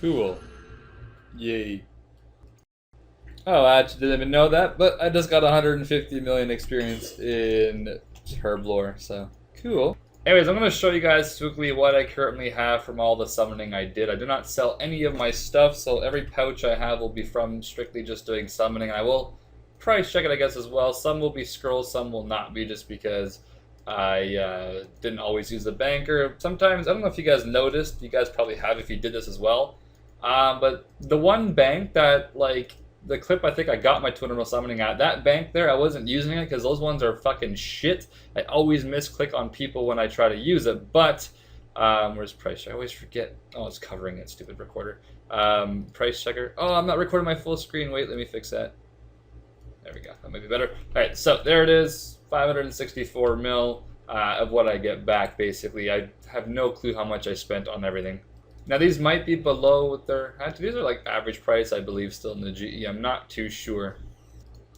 Cool. Yay. Oh, I actually didn't even know that, but I just got 150 million experience in Herblore, so cool. Anyways, I'm going to show you guys quickly what I currently have from all the summoning I did. I do not sell any of my stuff, so every pouch I have will be from strictly just doing summoning. I will price check it, I guess, as well. Some will be scrolls, some will not be, just because I didn't always use the banker. Sometimes, I don't know if you guys noticed, you guys probably have if you did this as well, but the one bank that, like, the clip I think I got my 200 mil summoning at, that bank there, I wasn't using it because those ones are fucking shit. I always misclick on people when I try to use it, but, where's price check? I always forget. Oh, it's covering it, stupid recorder. Price checker. Oh, I'm not recording my full screen. Wait, let me fix that. There we go. That might be better. Alright, so there it is. 564 mil of what I get back, basically. I have no clue how much I spent on everything. Now, these might be below what they're... Actually, these are like average price, I believe, still in the GE. I'm not too sure.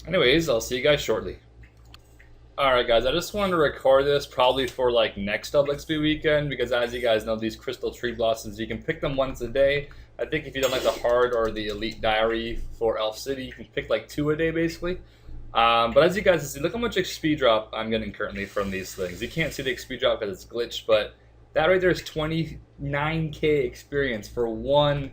Anyways, I'll see you guys shortly. Alright, guys, I just wanted to record this probably for, like, next Double XP weekend, because as you guys know, these crystal tree blossoms, you can pick them once a day. I think if you don't like the hard or the elite diary for Elf City, you can pick, like, 2 a day, basically. But as you guys can see, look how much XP drop I'm getting currently from these things. You can't see the XP drop because it's glitched, but that right there is 29k experience for one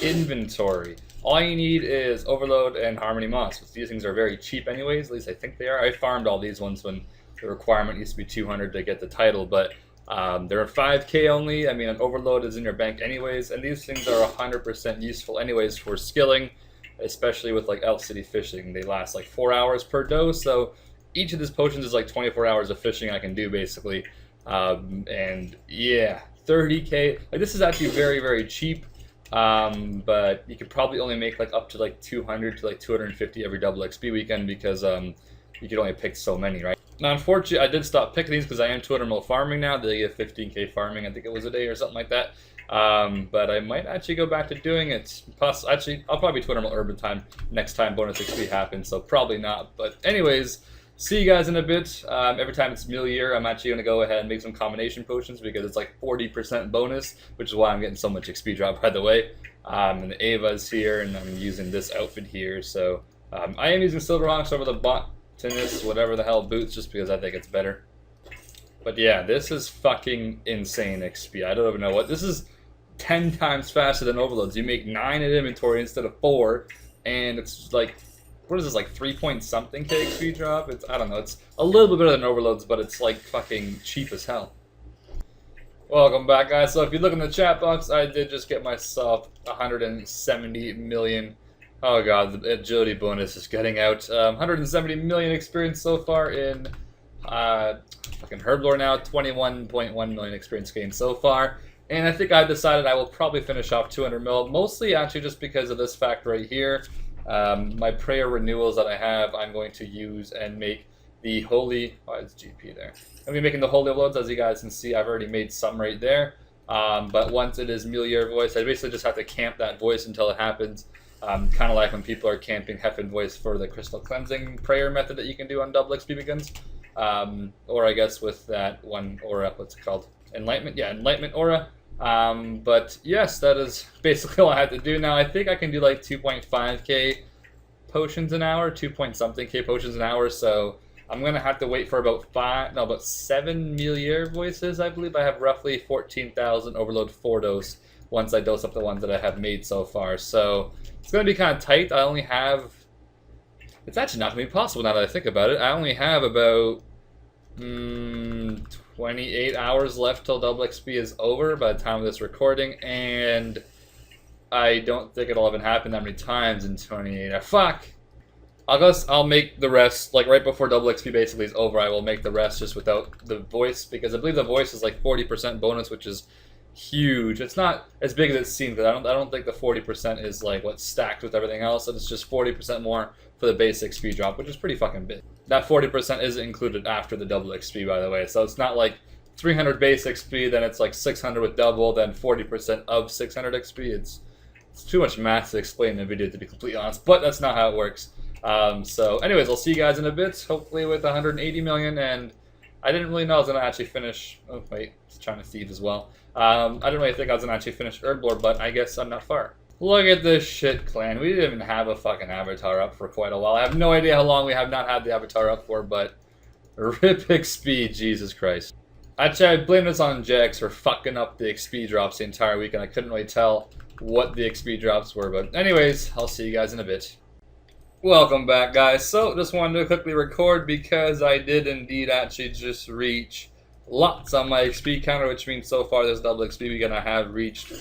inventory. All you need is Overload and Harmony Moss, which these things are very cheap anyways, at least I think they are. I farmed all these ones when the requirement used to be 200 to get the title, but they're 5k only. I mean, an Overload is in your bank anyways, and these things are 100% useful anyways for skilling, especially with like Elf City fishing. They last like 4 hours per dose, so each of these potions is like 24 hours of fishing I can do, basically. And yeah, 30k. Like, this is actually very, very cheap. But you could probably only make like up to like 200 to like 250 every Double XP weekend, because you could only pick so many, right? Now, unfortunately, I did stop picking these because I am 200 mil farming now. They get 15k farming, I think it was a day or something like that. But I might actually go back to doing it. Plus, actually, I'll probably be 200 mil urban time next time bonus XP happens, so probably not. But anyways, see you guys in a bit. Every time it's mill year, I'm actually going to go ahead and make some combination potions because it's like 40% bonus, which is why I'm getting so much XP drop, by the way. And the Ava's here, and I'm using this outfit here. So I am using Silver Rocks over the Botanist, whatever the hell, boots, just because I think it's better. But yeah, this is fucking insane XP. I don't even know what. This is 10 times faster than Overloads. You make 9 in inventory instead of 4, and it's like, what is this, like 3 point something K XP drop? It's, I don't know, it's a little bit better than Overloads, but it's like fucking cheap as hell. Welcome back, guys. So if you look in the chat box, I did just get myself 170 million. Oh god, the agility bonus is getting out. 170 million experience so far in fucking Herblore now. 21.1 million experience gained so far. And I think I've decided I will probably finish off 200 mil, mostly actually just because of this fact right here. My prayer renewals that I have, I'm going to use and make the holy, oh, it's GP there. I'm going to be making the holy loads, as you guys can see. I've already made some right there. But once it is Milieu voice, I basically just have to camp that voice until it happens. Kind of like when people are camping Heffen voice for the crystal cleansing prayer method that you can do on double XP begins. Or I guess with that one aura, what's it called? Enlightenment? Yeah, Enlightenment aura. But yes, that is basically all I have to do now. I think I can do like 2.5k potions an hour, 2 point something k potions an hour, so I'm gonna have to wait for about 7 Milieu voices, I believe. I have roughly 14,000 Overload 4 dose once I dose up the ones that I have made so far, so it's gonna be kind of tight. I only have, it's actually not gonna be possible now that I think about it. I only have about 28 hours left till Double XP is over by the time of this recording, and I don't think it'll even happen that many times in 28. Fuck! I'll make the rest, like right before Double XP basically is over, I will make the rest just without the voice, because I believe the voice is like 40% bonus, which is huge. It's not as big as it seems, but I don't think the 40% is like what's stacked with everything else, and it's just 40% more for the base XP drop, which is pretty fucking big. That 40% isn't included after the double XP, by the way, so it's not like 300 base XP, then it's like 600 with double, then 40% of 600 XP. It's too much math to explain in a video, to be completely honest, but that's not how it works. So anyways, I'll see you guys in a bit, hopefully with 180 million, and I didn't really know I was going to actually finish... Oh, wait. It's trying to thieve as well. I didn't really think I was going to actually finish Herblore, but I guess I'm not far. Look at this shit, clan. We didn't even have a fucking avatar up for quite a while. I have no idea how long we have not had the avatar up for, but... RIP XP, Jesus Christ. Actually, I blame this on Jax for fucking up the XP drops the entire week, and I couldn't really tell what the XP drops were. But anyways, I'll see you guys in a bit. Welcome back, guys. So, just wanted to quickly record because I did indeed actually just reach lots on my XP counter, which means so far this double XP weekend I have reached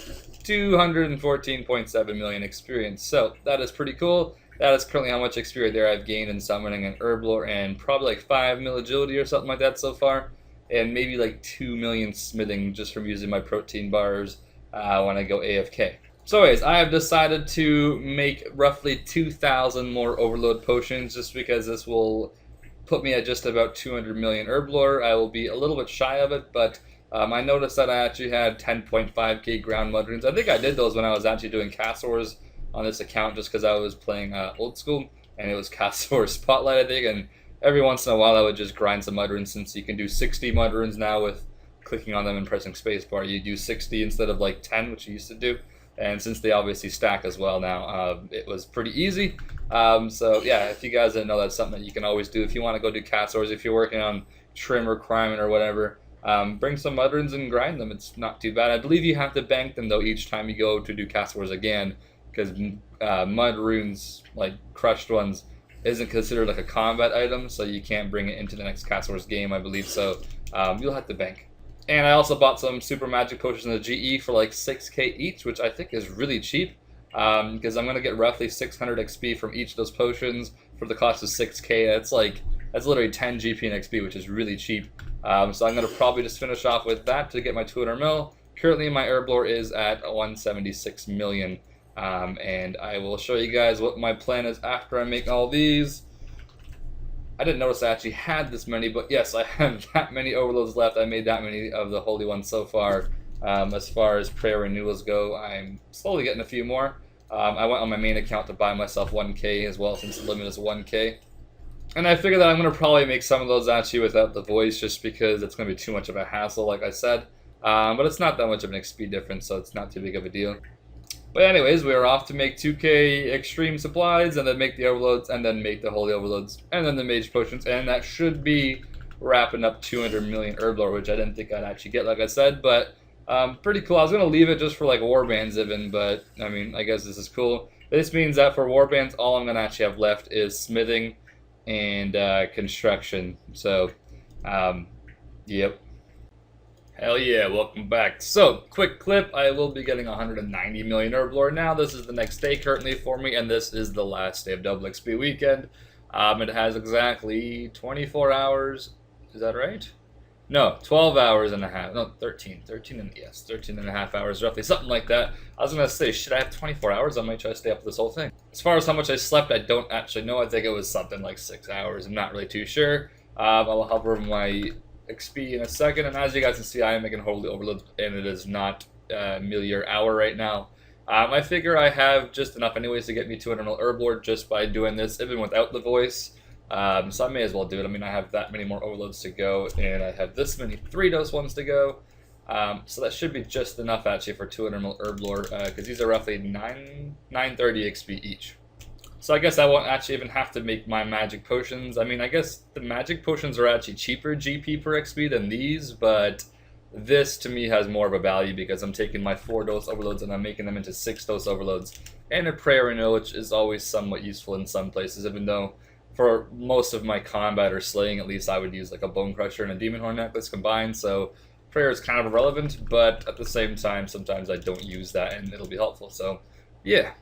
214.7 million experience. So, that is pretty cool. That is currently how much experience there I've gained in summoning an Herblore, and probably like 5 mil agility or something like that so far. And maybe like 2 million smithing just from using my protein bars when I go AFK. So anyways, I have decided to make roughly 2,000 more overload potions just because this will put me at just about 200 million Herblore. I will be a little bit shy of it, but I noticed that I actually had 10.5k ground mud runes. I think I did those when I was actually doing Osrs on this account just because I was playing old school and it was Osrs Spotlight, I think, and every once in a while I would just grind some mud runes since you can do 60 mud runes now with clicking on them and pressing spacebar. You do 60 instead of like 10, which you used to do. And since they obviously stack as well now, it was pretty easy. So yeah, if you guys didn't know, that's something that you can always do if you want to go do Osrs, if you're working on trim or crime or whatever. Bring some mud runes and grind them. It's not too bad. I believe you have to bank them though each time you go to do Osrs again, because mud runes, like crushed ones, isn't considered like a combat item, so you can't bring it into the next Osrs game, I believe. So you'll have to bank. And I also bought some super magic potions in the GE for like 6k each, which I think is really cheap, because I'm gonna get roughly 600 XP from each of those potions for the cost of 6k. That's literally 10 GP and XP, which is really cheap. So I'm gonna probably just finish off with that to get my 200 mil. Currently my Herblore is at 176 million. And I will show you guys what my plan is after I make all these. I didn't notice I actually had this many, but yes, I have that many overloads left. I made that many of the holy ones so far. As far as prayer renewals go, I'm slowly getting a few more. I went on my main account to buy myself 1k as well, since the limit is 1k. And I figured that I'm going to probably make some of those actually without the voice, just because it's going to be too much of a hassle, like I said. But it's not that much of an XP difference, so it's not too big of a deal. But anyways, we are off to make 2k extreme supplies, and then make the overloads, and then make the holy overloads, and then the mage potions, and that should be wrapping up 200 million Herblore, which I didn't think I'd actually get, like I said, but pretty cool. I was going to leave it just for like warbands even, but I mean, I guess this is cool. This means that for warbands, all I'm going to actually have left is smithing and construction. So, yep. Hell yeah, welcome back. So, quick clip, I will be getting 190 million Herblore now. This is the next day currently for me, and this is the last day of double XP weekend. It has exactly 24 hours, is that right? No, 12 hours and a half, no, 13 and a half hours roughly, something like that. I was going to say, should I have 24 hours? I might try to stay up with this whole thing. As far as how much I slept, I don't actually know. I think it was something like 6 hours, I'm not really too sure. I'll hover over my XP in a second, and as you guys can see, I am making holy overloads, and it is not million hour right now. I figure I have just enough anyways to get me 200 mil Herblore just by doing this, even without the voice. So I may as well do it. I mean, I have that many more overloads to go, and I have this many 3-dose ones to go. So that should be just enough actually for 200 mil Herblore, because these are roughly 930 XP each. So I guess I won't actually even have to make my magic potions. I mean, I guess the magic potions are actually cheaper GP per XP than these, but this to me has more of a value because I'm taking my 4-dose overloads and I'm making them into 6-dose overloads. And a prayer renewal, which is always somewhat useful in some places, even though for most of my combat or slaying, at least I would use like a bone crusher and a demon horn necklace combined, so prayer is kind of irrelevant, but at the same time, sometimes I don't use that and it'll be helpful, so yeah.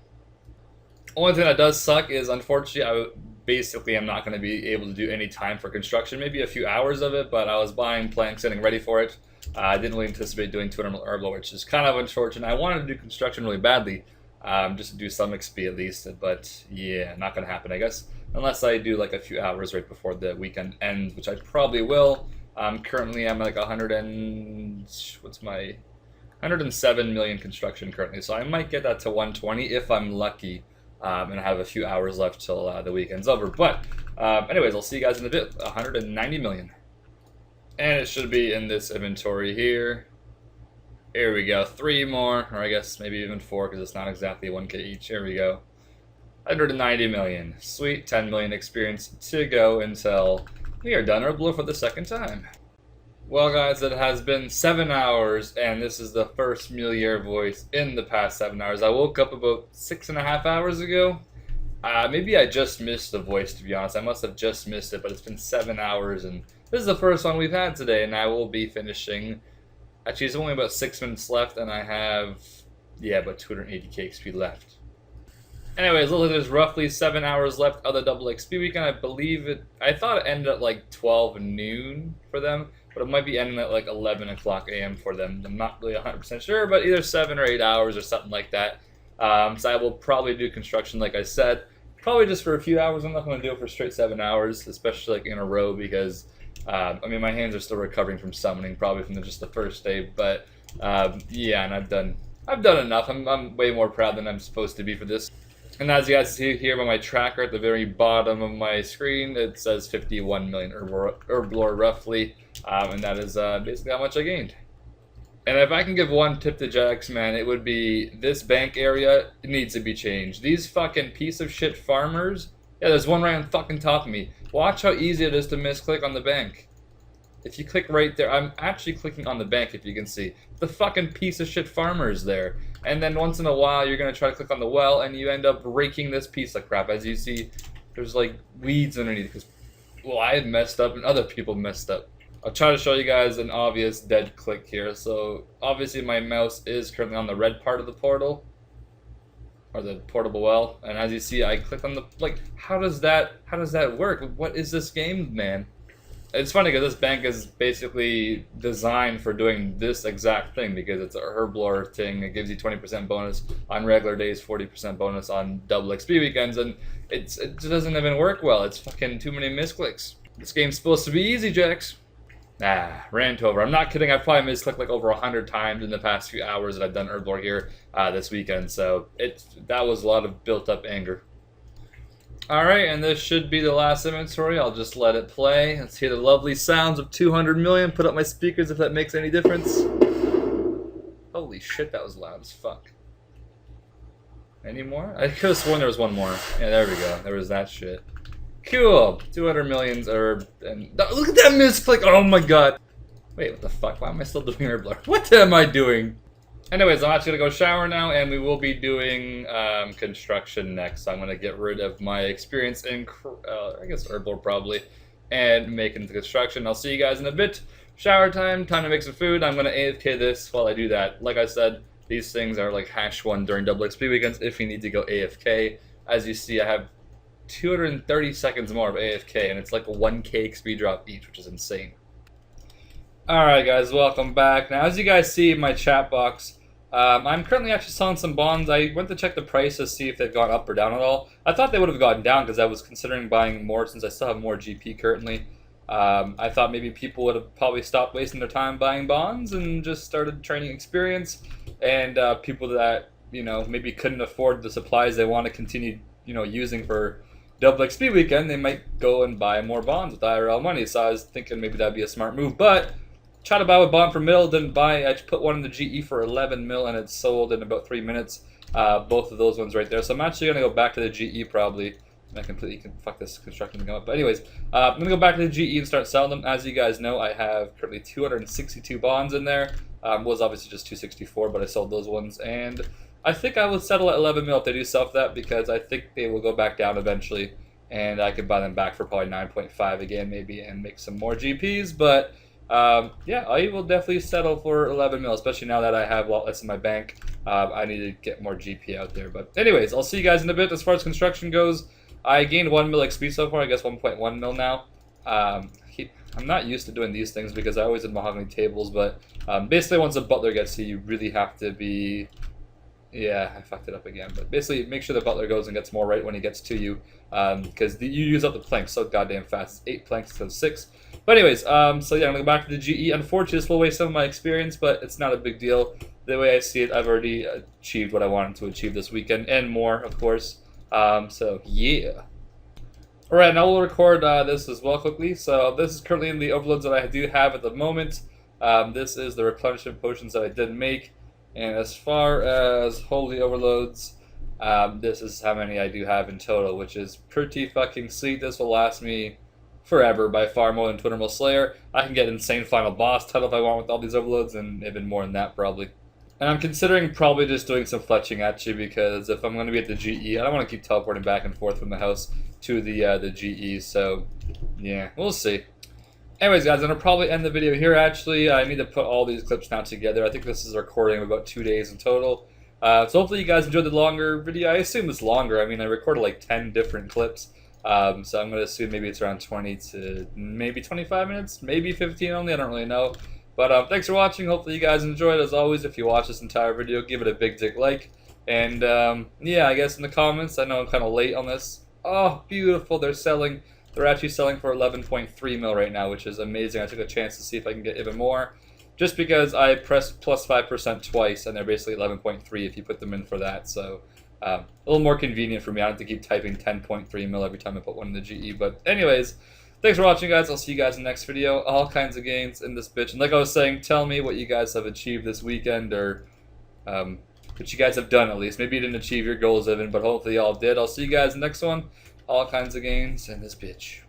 Only thing that does suck is, unfortunately, basically I'm not going to be able to do any time for construction, maybe a few hours of it, but I was buying planks, getting ready for it. I didn't really anticipate doing 200 mil Herblore, which is kind of unfortunate. I wanted to do construction really badly, just to do some XP at least, but yeah, not going to happen, I guess, unless I do like a few hours right before the weekend ends, which I probably will. Currently I'm like 107 million construction currently, so I might get that to 120 if I'm lucky. And I have a few hours left till the weekend's over. But anyways, I'll see you guys in a bit. 190 million. And it should be in this inventory here. Here we go, 3 more, or I guess maybe even 4 because it's not exactly 1k each. Here we go. 190 million. Sweet, 10 million experience to go until we are done Herblore for the second time. Well guys, it has been 7 hours and this is the first Melier voice in the past 7 hours. I woke up about 6.5 hours ago. Maybe I just missed the voice, to be honest. I must have just missed it, but it's been 7 hours and this is the first one we've had today, and I will be finishing. Actually, there's only about 6 minutes left, and I have, about 280k XP left. Anyways, looks like there's roughly 7 hours left of the double XP weekend. I believe it, I thought it ended at like 12 noon for them, but it might be ending at like 11 o'clock a.m. for them. I'm not really 100% sure, but either 7 or 8 hours or something like that. So I will probably do construction, like I said, probably just for a few hours. I'm not going to do it for straight 7 hours, especially like in a row, because I mean, my hands are still recovering from summoning, probably from just the first day. But yeah, and I've done enough. I'm way more proud than I'm supposed to be for this. And as you guys see here by my tracker at the very bottom of my screen, it says 51 million Herblore roughly, and that is basically how much I gained. And if I can give one tip to Jax, man, it would be this bank area needs to be changed. These fucking piece of shit farmers. Yeah, there's one right on fucking top of me. Watch how easy it is to misclick on the bank. If you click right there, I'm actually clicking on the bank, if you can see. The fucking piece of shit farmer is there. And then once in a while, you're going to try to click on the well, and you end up raking this piece of crap. As you see, there's like weeds underneath, because, well, I had messed up and other people messed up. I'll try to show you guys an obvious dead click here. So, obviously my mouse is currently on the red part of the portal, or the portable well, and as you see, I click on the, like, how does that work? What is this game, man? It's funny because this bank is basically designed for doing this exact thing, because it's a Herblore thing. It gives you 20% bonus on regular days, 40% bonus on double XP weekends, and it doesn't even work well. It's fucking too many misclicks. This game's supposed to be easy, Jax. Rant over. I'm not kidding. I've probably misclicked like over 100 times in the past few hours that I've done Herblore here this weekend. So that was a lot of built-up anger. Alright, and this should be the last inventory. I'll just let it play. Let's hear the lovely sounds of 200 million. Put up my speakers if that makes any difference. Holy shit, that was loud as fuck. Any more? I could have sworn there was one more. Yeah, there we go. There was that shit. Cool. 200 millions herb. And look at that misclick. Oh my god. Wait, what the fuck? Why am I still doing Herblore? What am I doing? Anyways, I'm actually going to go shower now, and we will be doing construction next. So I'm going to get rid of my experience in, I guess, Herblore probably, and making the construction. I'll see you guys in a bit. Shower time to make some food. I'm going to AFK this while I do that. Like I said, these things are like #1 during double XP weekends if you need to go AFK. As you see, I have 230 seconds more of AFK, and it's like a 1k XP drop each, which is insane. Alright guys, welcome back. Now as you guys see in my chat box, I'm currently actually selling some bonds. I went to check the price to see if they've gone up or down at all. I thought they would have gone down because I was considering buying more since I still have more GP currently. I thought maybe people would have probably stopped wasting their time buying bonds and just started training experience. And people that, you know, maybe couldn't afford the supplies they want to continue, you know, using for double XP weekend, they might go and buy more bonds with IRL money. So I was thinking maybe that'd be a smart move. But tried to buy a bond for mil, didn't buy. I put one in the GE for 11 mil, and it sold in about 3 minutes. Both of those ones right there. So I'm actually gonna go back to the GE probably. I completely can fuck this construction thing up. But anyways, I'm gonna go back to the GE and start selling them. As you guys know, I have currently 262 bonds in there. Was obviously just 264, but I sold those ones, and I think I would settle at 11 mil if they do sell for that, because I think they will go back down eventually, and I could buy them back for probably 9.5 again maybe and make some more GPs. But yeah, I will definitely settle for 11 mil, especially now that I have a lot less in my bank. I need to get more GP out there. But anyways, I'll see you guys in a bit. As far as construction goes, I gained 1 mil XP so far, I guess 1.1 mil now. I'm not used to doing these things because I always did mahogany tables, but basically once a butler gets to you, you really have to be... Yeah, I fucked it up again, but basically make sure the butler goes and gets more right when he gets to you, because you use up the planks so goddamn fast. It's 8 planks instead of 6. But anyways, so yeah, I'm going to go back to the GE. Unfortunately, this will waste some of my experience, but it's not a big deal. The way I see it, I've already achieved what I wanted to achieve this weekend, and more, of course. So, yeah. Alright, now we'll record this as well quickly. So this is currently in the overloads that I do have at the moment. This is the replenishment potions that I did make. And as far as holy overloads, this is how many I do have in total, which is pretty fucking sweet. This will last me forever, by far more than Twittermill Slayer. I can get insane final boss title if I want with all these overloads, and even more than that probably. And I'm considering probably just doing some fletching actually, because if I'm going to be at the GE, I don't want to keep teleporting back and forth from the house to the GE, so yeah, we'll see. Anyways guys, I'm going to probably end the video here actually. I need to put all these clips now together. I think this is a recording of about 2 days in total. So hopefully you guys enjoyed the longer video. I assume it's longer. I mean, I recorded like 10 different clips. So I'm going to assume maybe it's around 20 to maybe 25 minutes, maybe 15 only, I don't really know. But thanks for watching. Hopefully you guys enjoyed. As always, if you watch this entire video, give it a big dick like. And yeah, I guess in the comments, I know I'm kind of late on this. Oh, beautiful. They're actually selling for 11.3 mil right now, which is amazing. I took a chance to see if I can get even more. Just because I pressed plus 5% twice, and they're basically 11.3 if you put them in for that. So a little more convenient for me. I don't have to keep typing 10.3 mil every time I put one in the GE. But anyways, thanks for watching, guys. I'll see you guys in the next video. All kinds of gains in this bitch. And like I was saying, tell me what you guys have achieved this weekend, or what you guys have done at least. Maybe you didn't achieve your goals even, but hopefully y'all did. I'll see you guys in the next one. All kinds of gains in this bitch.